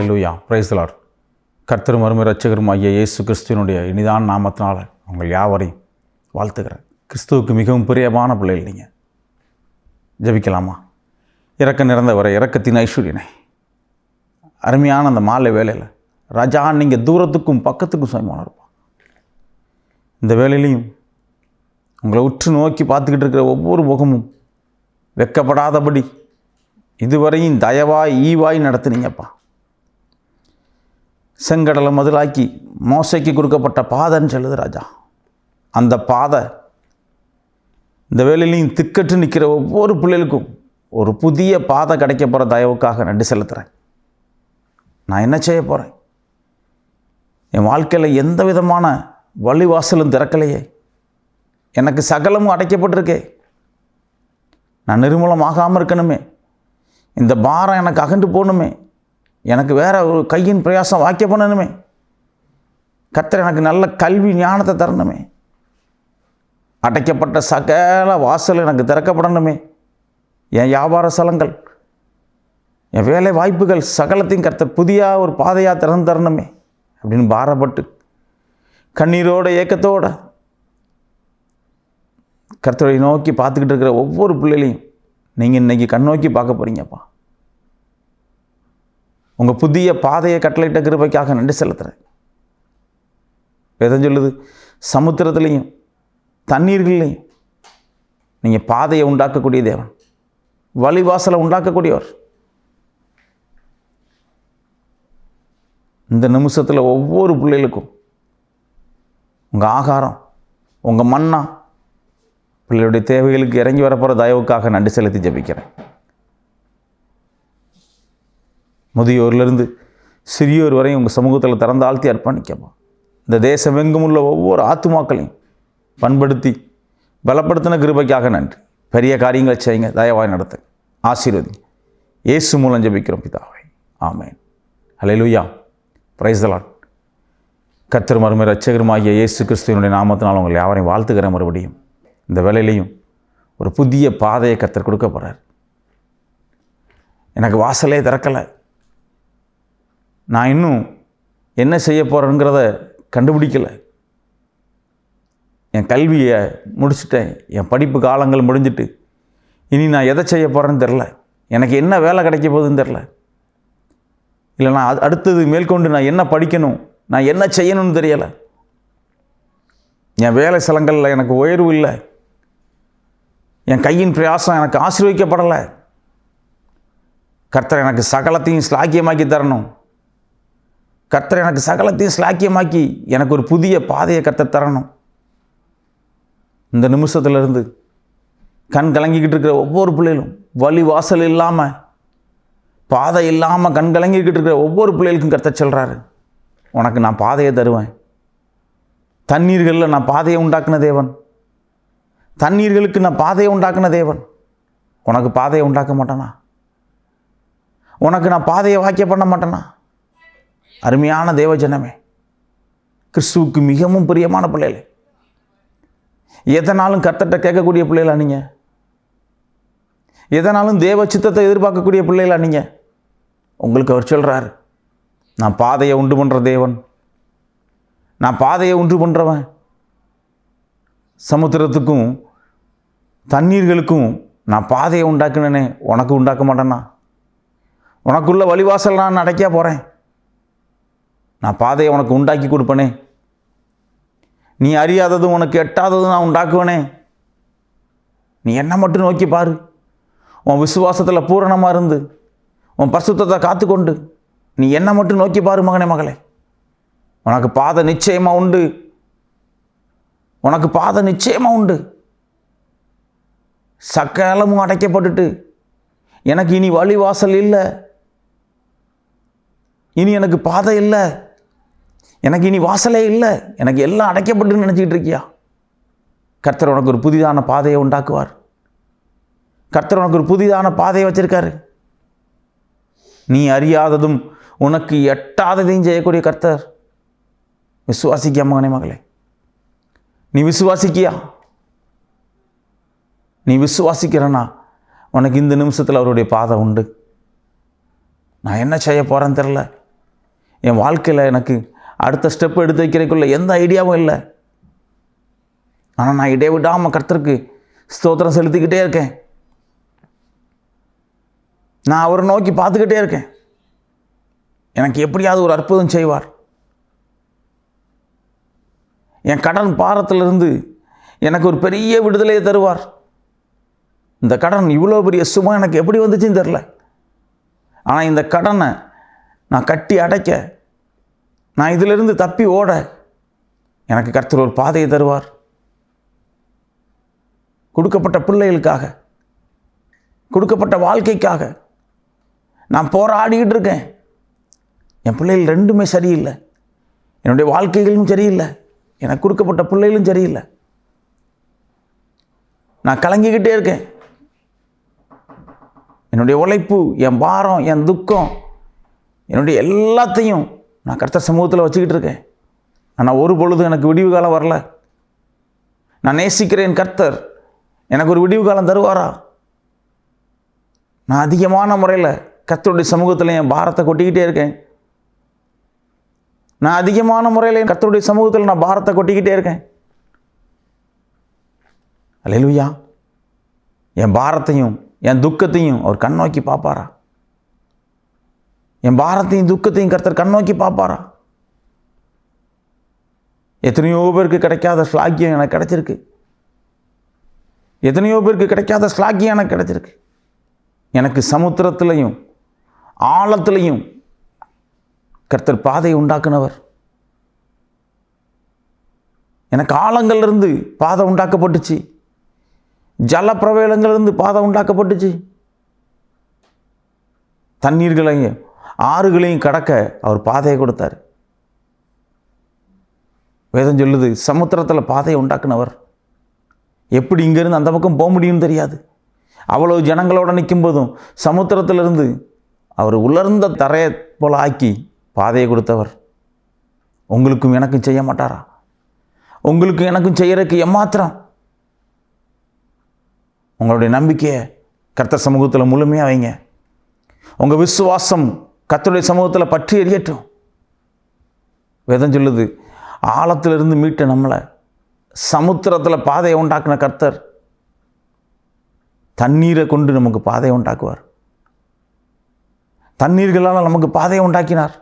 Hallelujah, praise the Lord. கர்த்தரும் அருமை இரட்சகரும் ஆகிய இயேசு கிறிஸ்துவினுடைய இனிதான நாமத்தினால் உங்கள் யாவரையும் வாழ்த்துக்கிறேன். கிறிஸ்துவுக்கு மிகவும் பிரியமான பிள்ளைகள் நீங்கள். ஜெபிக்கலாமா? இரக்க நிறைந்தவரை, இரக்கத்தின் ஐஸ்வர்யனை, அருமையான அந்த மாலை வேலையில் ராஜா, நீங்கள் தூரத்துக்கும் பக்கத்துக்கும் சுயமான இருப்பா. இந்த வேலையிலையும் உங்களை உற்று நோக்கி பார்த்துக்கிட்டு இருக்கிற ஒவ்வொரு முகமும் வெட்கப்படாதபடி இதுவரையும் தயவாய் ஈவாய் நடத்துனீங்கப்பா. செங்கடலை முதலாக்கி மோசைக்கு கொடுக்கப்பட்ட பாதைன்னு சொல்லுது ராஜா. அந்த பாதை இந்த வேலையிலையும் திக்கட்டு நிற்கிற ஒவ்வொரு பிள்ளைகளுக்கும் ஒரு புதிய பாதை கிடைக்க போகிற தயவுக்காக நன்றி செலுத்துகிறேன். நான் என்ன செய்ய போகிறேன்? என் வாழ்க்கையில் எந்த விதமான வழிவாசலும் திறக்கலையே. எனக்கு சகலமும் அடைக்கப்பட்டிருக்கே. நான் நிர்மூலமாகாமல் இருக்கணுமே. இந்த பாரம் எனக்கு அகண்டு போகணுமே. எனக்கு வேற ஒரு கையின் பிரயாசம் வாக்கிய பண்ணணுமே. கர்த்தர் எனக்கு நல்ல கல்வி ஞானத்தை தரணுமே. அடைக்கப்பட்ட சகல வாசல் எனக்கு திறக்கப்படணுமே. என் வியாபார ஸ்தலங்கள், என் வேலை வாய்ப்புகள் சகலத்தையும் கர்த்தர் புதிய ஒரு பாதையாக திறந்து தரணுமே அப்படின்னு பாரப்பட்டு கண்ணீரோட ஏக்கத்தோட கர்த்தரை நோக்கி பார்த்துக்கிட்டு இருக்கிற ஒவ்வொரு பிள்ளைகளையும் நீங்கள் இன்றைக்கி கண்ணோக்கி பார்க்க போகிறீங்கப்பா. உங்கள் புதிய பாதையை கட்டளையிட்ட கிருபைக்காக நன்றி செலுத்துகிறேன். வேதம் சொல்லுது, சமுத்திரத்துலேயும் தண்ணீர்கள்லையும் நீங்கள் பாதையை உண்டாக்கக்கூடிய தேவன், வழிவாசலை உண்டாக்கக்கூடியவர். இந்த நிமிஷத்தில் ஒவ்வொரு பிள்ளைகளுக்கும் உங்கள் ஆகாரம், உங்கள் மன்னா பிள்ளைகளுடைய தேவைகளுக்கு இறங்கி வரப்போகிற தயவுக்காக நன்றி செலுத்தி ஜெபிக்கிறேன். முதியோர்லேருந்து சிறியோர் வரையும் உங்கள் சமூகத்தில் திறந்து ஆழ்த்தி அர்ப்பணிக்கப்பா. இந்த தேசமெங்கும் உள்ள ஒவ்வொரு ஆத்துமாக்களையும் பண்படுத்தி பலப்படுத்தின கிருபைக்காக நன்றி. பெரிய காரியங்களை செய்யுங்க, தயவாய் நடத்து, ஆசீர்வதி. இயேசு மூலம் ஜெபிக்கிறோம் பிதாவே, ஆமென். ஹல்லேலூயா, பிரைஸ் தி லார்ட். கர்த்தரும் அருமை இரட்சகருமாகிய இயேசு கிறிஸ்துவினுடைய நாமத்தினால் உங்களை யாவரையும் வாழ்த்துக்கிறேன். மறுபடியும் இந்த வேலையிலையும் ஒரு புதிய பாதையை கர்த்தர் கொடுக்க போகிறார். எனக்கு வாசலே திறக்கலை. நான் இன்னும் என்ன செய்ய போகிறேங்கிறத கண்டுபிடிக்கலை. என் கல்வியை முடிச்சுட்டேன், என் படிப்பு காலங்கள் முடிஞ்சிட்டு இனி நான் எதை செய்ய போகிறேன்னு தெரில. எனக்கு என்ன வேலை கிடைக்க போகுதுன்னு தெரில. இல்லை நான் அடுத்தது மேற்கொண்டு நான் என்ன படிக்கணும், நான் என்ன செய்யணும்னு தெரியலை. என் வேலை ஸ்தலங்களில் எனக்கு உயர்வு இல்லை. என் கையின் பிரயாசம் எனக்கு ஆசீர்வதிக்கப்படலை. கர்த்தர் எனக்கு சகலத்தையும் ஸ்லாக்கியமாக்கி தரணும். கர்த்தர் எனக்கு சகலத்தையும் ஸ்லாக்கியமாக்கி எனக்கு ஒரு புதிய பாதையை கர்த்தர் தரணும். இந்த நிமிஷத்துலேருந்து கண் கலங்கிக்கிட்டு இருக்கிற ஒவ்வொரு பிள்ளைகளும், வழி வாசல் இல்லாமல், பாதை இல்லாமல் கண் கலங்கிக்கிட்டு இருக்கிற ஒவ்வொரு பிள்ளைகளுக்கும் கர்த்தர் சொல்கிறாரு, உனக்கு நான் பாதையை தருவேன். தண்ணீர்களில் நான் பாதையை உண்டாக்குன தேவன். தண்ணீர்களுக்கு நான் பாதையை உண்டாக்குன தேவன். உனக்கு பாதையை உண்டாக்க மாட்டேனா? உனக்கு நான் பாதையை வாக்கிய பண்ண மாட்டேனா? அருமையான தேவ ஜனமே, கிறிஸ்துவுக்கு மிகவும் பிரியமான பிள்ளைகளே, எதனாலும் கர்த்தர்கிட்ட கேட்கக்கூடிய பிள்ளைகளா நீங்கள்? எதனாலும் தேவ சித்தத்தை எதிர்பார்க்கக்கூடிய பிள்ளைகளா நீங்கள்? உங்களுக்கு அவர் சொல்கிறார், நான் பாதையை உண்டு பண்ணுற தேவன், நான் பாதையை உண்டு பண்ணுறவன். சமுத்திரத்துக்கும் தண்ணீர்களுக்கும் நான் பாதையை உண்டாக்குனேனே, உனக்கு உண்டாக்க மாட்டேன்னா? உனக்குள்ள வழிவாசல் நான் அடைக்க போகிறேன். நான் பாதையை உனக்கு உண்டாக்கி கொடுப்பனே. நீ அறியாததும் உனக்கு எட்டாததும் நான் உண்டாக்குவனே. நீ என்ன மட்டும் நோக்கி பாரு. உன் விசுவாசத்தில் பூரணமாக இருந்து உன் பரிசுத்தத்தை காத்துக்கொண்டு நீ என்ன மட்டும் நோக்கி பாரு மகனே, மகளே. உனக்கு பாதை நிச்சயமாக உண்டு. உனக்கு பாதை நிச்சயமாக உண்டு. சகலமும் அடைக்கப்பட்டுட்டு எனக்கு இனி வழிவாசல் இல்லை, இனி எனக்கு பாதை இல்லை, எனக்கு இனி வாசலே இல்லை, எனக்கு எல்லாம் அடைக்கப்பட்டுன்னு நினச்சிக்கிட்டு இருக்கியா? கர்த்தர் உனக்கு ஒரு புதிதான பாதையை உண்டாக்குவார். கர்த்தர் உனக்கு ஒரு புதிதான பாதையை வச்சிருக்காரு. நீ அறியாததும் உனக்கு எட்டாததையும் செய்யக்கூடிய கர்த்தர். விசுவாசிக்கியா மகனே, மகளே? நீ விசுவாசிக்கியா? நீ விசுவாசிக்கிறனா உனக்கு இந்த நிமிஷத்தில் அவருடைய பாதை உண்டு. நான் என்ன செய்ய போகிறேன்னு தெரில, என் வாழ்க்கையில் எனக்கு அடுத்த ஸ்டெப் எடுத்து வைக்கிறதுக்குள்ள எந்த ஐடியாவும் இல்லை. ஆனால் நான் இடைவிடாமல் கர்த்தருக்கு ஸ்தோத்திரம் செலுத்திக்கிட்டே இருக்கேன். நான் அவரை நோக்கி பார்த்துக்கிட்டே இருக்கேன். எனக்கு எப்படியாவது ஒரு அற்புதம் செய்வார். என் கடன் பாரத்திலிருந்து எனக்கு ஒரு பெரிய விடுதலையை தருவார். இந்த கடன் இவ்வளோ பெரிய சும்மா எனக்கு எப்படி வந்துச்சுன்னு தெரில. ஆனால் இந்த கடனை நான் கட்டி அடைக்க, நான் இதிலிருந்து தப்பி ஓட எனக்கு கர்த்தர் ஒரு பாதையை தருவார். கொடுக்கப்பட்ட பிள்ளைகளுக்காக, கொடுக்கப்பட்ட வாழ்க்கைக்காக நான் போராடிக்கிட்டு இருக்கேன். என் பிள்ளைகள் ரெண்டுமே சரியில்லை. என்னுடைய வாழ்க்கைகளும் சரியில்லை, எனக்கு கொடுக்கப்பட்ட பிள்ளைகளும் சரியில்லை. நான் கலங்கிக்கிட்டே இருக்கேன். என்னுடைய உழைப்பு, என் பாரம், என் துக்கம், என்னுடைய எல்லாத்தையும் நான் கர்த்தர் சமூகத்தில் வச்சுக்கிட்டு இருக்கேன். ஆனால் ஒரு பொழுதும் எனக்கு விடிவு காலம் வரல. நான் நேசிக்கிறேன் கர்த்தர் எனக்கு ஒரு விடிவு காலம் தருவாரா? நான் அதிகமான முறையில் கர்த்தருடைய சமூகத்தில் என் பாரத்தை கொட்டிக்கிட்டே இருக்கேன். நான் அதிகமான முறையில் கர்த்தருடைய சமூகத்தில் நான் பாரத்தை கொட்டிக்கிட்டே இருக்கேன். அல்லேலூயா. என் பாரத்தையும் என் துக்கத்தையும் அவர் கண்ணோக்கி பார்ப்பாரா? என் பாரத்தையும் துக்கத்தையும் கர்த்தர் கண்ணோக்கி பார்ப்பாரா? எத்தனையோ பேருக்கு கிடைக்காத ஸ்லாக்கியம் எனக்கு கிடைச்சிருக்கு. எத்தனையோ பேருக்கு கிடைக்காத ஸ்லாக்கியம் எனக்கு கிடைச்சிருக்கு. எனக்கு சமுத்திரத்திலையும் ஆழத்திலையும் கர்த்தர் பாதையை உண்டாக்குனவர். எனக்கு ஆழங்கள்லேருந்து பாதை உண்டாக்கப்பட்டுச்சு, ஜல பிரவேலங்களிலிருந்து பாதை உண்டாக்கப்பட்டுச்சு. தண்ணீர்களையும் ஆறுகளையும் கடக்க அவர் பாதையை கொடுத்தார். வேதம் சொல்லுது, சமுத்திரத்தில் பாதையை உண்டாக்குனவர். எப்படி இங்கேருந்து அந்த பக்கம் போக முடியும்னு தெரியாது. அவ்வளவு ஜனங்களோடு நிற்கும் போதும் சமுத்திரத்திலிருந்து அவர் உலர்ந்த தரையை போல் ஆக்கி பாதையை கொடுத்தவர். உங்களுக்கும் எனக்கும் செய்ய மாட்டாரா? உங்களுக்கும் எனக்கும் செய்யறதுக்கு எம்மாத்திரம்? உங்களுடைய நம்பிக்கையை கர்த்தர் சமூகத்தில் முழுமையாக வைங்க. உங்கள் விசுவாசம் கர்த்தருடைய சமூகத்தில் பற்றி எரியட்டும். வேதம் சொல்லுது, ஆழத்திலிருந்து மீட்ட நம்மளை சமுத்திரத்தில் பாதையை உண்டாக்குன கர்த்தர் தண்ணீரை கொண்டு நமக்கு பாதையை உண்டாக்குவார். தண்ணீர்களால் நமக்கு பாதையை உண்டாக்கினார்.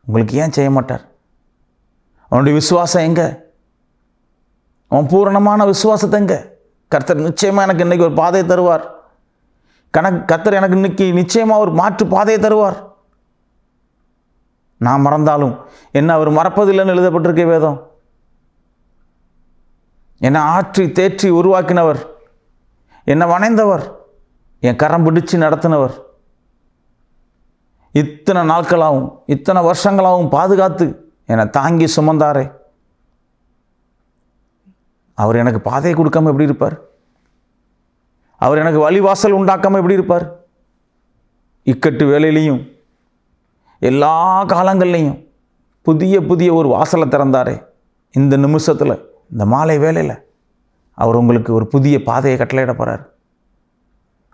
உங்களுக்கு ஏன் செய்ய மாட்டார்? அவனுடைய விசுவாசம் எங்க? அவன் பூரணமான விசுவாசத்தை எங்க? கர்த்தர் நிச்சயமாக எனக்கு இன்னைக்கு ஒரு பாதையை தருவார். கர்த்தர் எனக்கு இன்னைக்கு நிச்சயமாக ஒரு மாற்று பாதையை தருவார். நான் மறந்தாலும் என்ன அவர் மறப்பதில்லைன்னு எழுதப்பட்டிருக்க வேதம். என்னை ஆற்றி தேற்றி உருவாக்கினவர், என்னை வணைந்தவர், என் கரம் பிடிச்சு நடத்தினவர், இத்தனை நாட்களாகவும் இத்தனை வருஷங்களாகவும் பாதுகாத்து என்னை தாங்கி சுமந்தாரே, அவர் எனக்கு பாதையை கொடுக்காம எப்படி இருப்பார்? அவர் எனக்கு வழிவாசல் உண்டாக்காம எப்படி இருப்பார்? இக்கட்டு வேலையிலையும் எல்லா காலங்கள்லையும் புதிய புதிய ஒரு வாசலை திறந்தாரே. இந்த நிமிஷத்தில், இந்த மாலை வேலையில் அவர் உங்களுக்கு ஒரு புதிய பாதையை கட்டளையிட போகிறார்.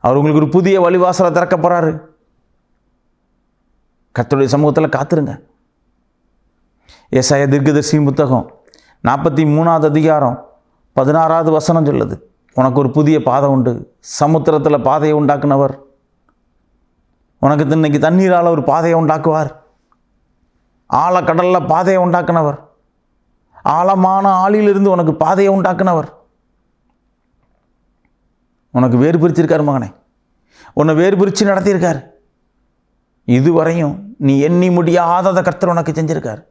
அவர் உங்களுக்கு ஒரு புதிய வழிவாசலை திறக்க போகிறாரு. கர்த்தருடைய சமூகத்தில் காத்துருங்க. ஏசாயா தீர்க்கதரிசியின் புத்தகம் 43வது அதிகாரம் 16வது வசனம் சொல்லுது, உனக்கு ஒரு புதிய பாதை உண்டு. சமுத்திரத்தில் பாதையை உண்டாக்குனவர் உனக்கு இன்னைக்கு தண்ணீரால் ஒரு பாதையை உண்டாக்குவார். ஆழக்கடலில் பாதையை உண்டாக்குனவர், ஆழமான ஆளிலிருந்து உனக்கு பாதையை உண்டாக்குனவர். உனக்கு வேறு பிரிச்சிருக்கார் மகனே, உன்னை வேறு பிரித்து நடத்தியிருக்கார். இதுவரையும் நீ எண்ணி முடியாததை கர்த்தர் உனக்கு செஞ்சிருக்கார்.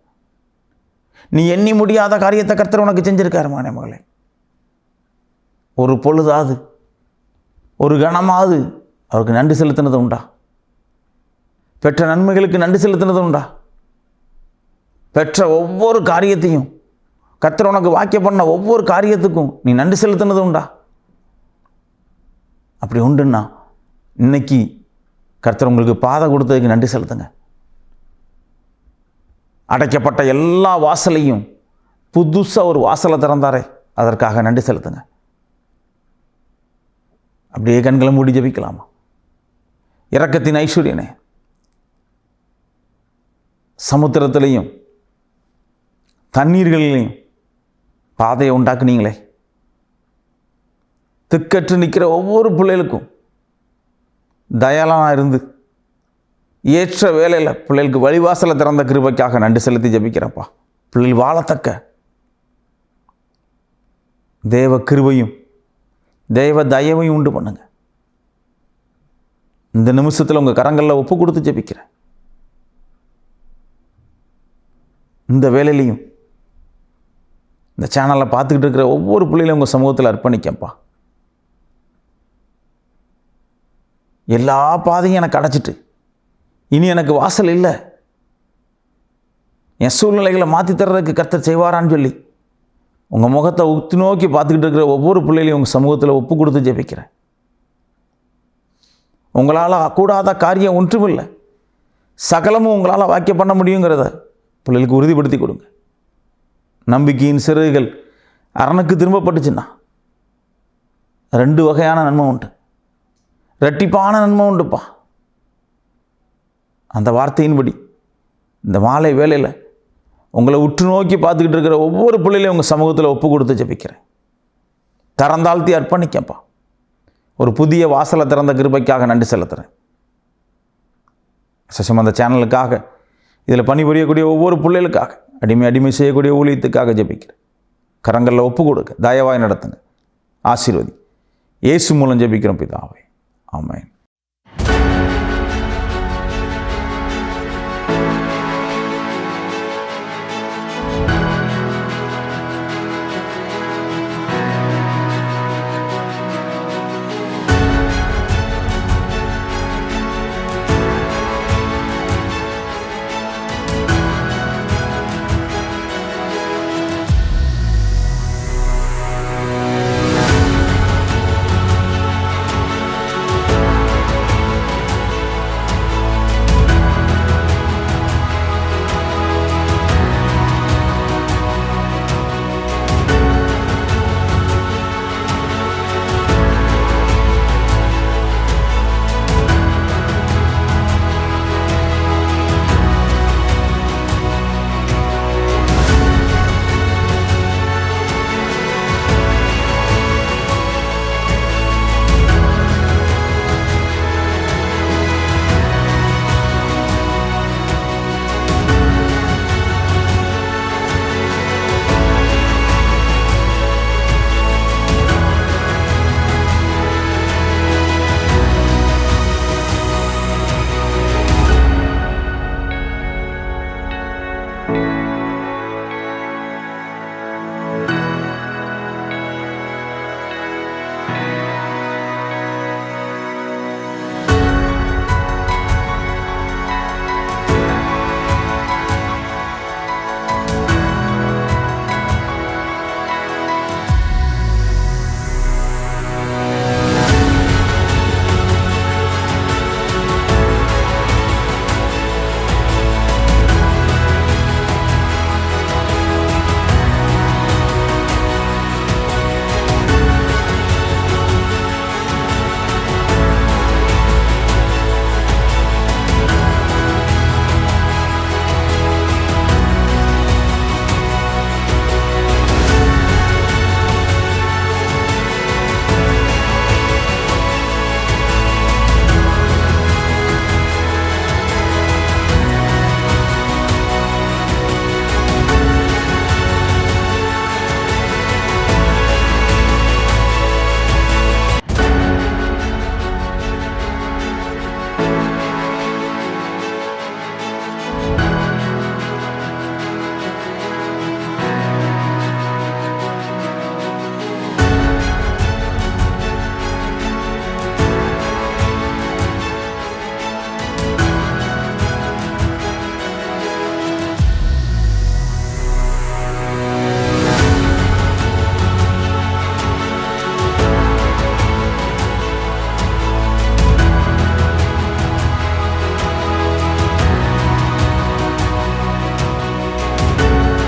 நீ எண்ணி முடியாத காரியத்தை கர்த்தர் உனக்கு செஞ்சிருக்கார் மகனே மகளே. ஒரு பொழுதாவது ஒரு கணமாவது அவருக்கு நன்றி செலுத்தினது உண்டா? பெற்ற நன்மைகளுக்கு நன்றி செலுத்தினது உண்டா? பெற்ற ஒவ்வொரு காரியத்தையும், கர்த்தர் உனக்கு வாக்கியம் பண்ண ஒவ்வொரு காரியத்துக்கும் நீ நன்றி செலுத்தினது உண்டா? அப்படி உண்டுன்னா இன்னைக்கு கர்த்தர் உங்களுக்கு பாதை கொடுத்ததுக்கு நன்றி செலுத்துங்க. அடைக்கப்பட்ட எல்லா வாசலையும் புதுசாக ஒரு வாசலை திறந்தாரே, அதற்காக நன்றி செலுத்துங்க. அப்படியே கண்களை மூடி ஜெபிக்கலாமா? இரக்கத்தின் ஐஸ்வர்யனே, சமுத்திரத்திலையும் தண்ணீர்களிலையும் பாதையை உண்டாக்குனீங்களே. திக்கற்று நிற்கிற ஒவ்வொரு பிள்ளைகளுக்கும் தயாளனாக இருந்து ஏற்ற வேலையில் பிள்ளைகளுக்கு வழிவாசலை திறந்த கிருபைக்காக நன்றி செலுத்தி ஜெபிக்கிறப்பா. பிள்ளைகள் வாழத்தக்க தேவ கிருபையும் தேவ தயவையும் உண்டு பண்ணுங்க. இந்த நிமிஷத்தில் உங்கள் கரங்களில் ஒப்பு கொடுத்து ஜெபிக்கிறேன். இந்த வேலையிலையும் இந்த சேனலை பார்த்துக்கிட்டு இருக்கிற ஒவ்வொரு பிள்ளைகளையும் உங்கள் சமூகத்தில் அர்ப்பணிக்கப்பா. எல்லா பாதையும் எனக்கு அடைச்சிட்டு இனி எனக்கு வாசல் இல்லை, என் சூழ்நிலைகளை மாற்றி தர்றதுக்கு கர்த்தர் செய்வாரான்னு சொல்லி உங்கள் முகத்தை உத்து நோக்கி பார்த்துக்கிட்டு இருக்கிற ஒவ்வொரு பிள்ளைகளையும் உங்கள் சமூகத்தில் ஒப்பு கொடுத்து ஜெபிக்கிறேன். உங்களால் கூடாத காரியம் ஒன்றுமில்லை, சகலமும் உங்களால் வாக்கியம் பண்ண முடியுங்கிறத பிள்ளைகளுக்கு உறுதிப்படுத்தி கொடுங்க. நம்பிக்கையின் சிறகுகள் அரணுக்கு திரும்பப்பட்டுச்சுன்னா 2 வகையான நன்மை உண்டு, இரட்டிப்பான நன்மை உண்டுப்பா. அந்த வார்த்தையின்படி இந்த மாலை வேளையில் உங்களை உற்று நோக்கி பார்த்துக்கிட்டு இருக்கிற ஒவ்வொரு பிள்ளைகளையும் உங்கள் சமூகத்தில் ஒப்பு கொடுத்து ஜெபிக்கிறேன். தரந்தாழ்த்தி அர்ப்பணிக்கப்பா. ஒரு புதிய வாசலை திறந்த கிருபைக்காக நன்றி செலுத்துகிறேன். சசம் அந்த சேனலுக்காக, இதில் பணிபுரியக்கூடிய ஒவ்வொரு பிள்ளைகளுக்காக, அடிமை செய்யக்கூடிய ஊழியத்துக்காக ஜெபிக்கிறேன். கரங்களில் ஒப்பு கொடுக்க தயவாய் நடத்துங்க, ஆசீர்வதி. இயேசு மூலம் ஜெபிக்கிறோம் பிதாவே, ஆமென்.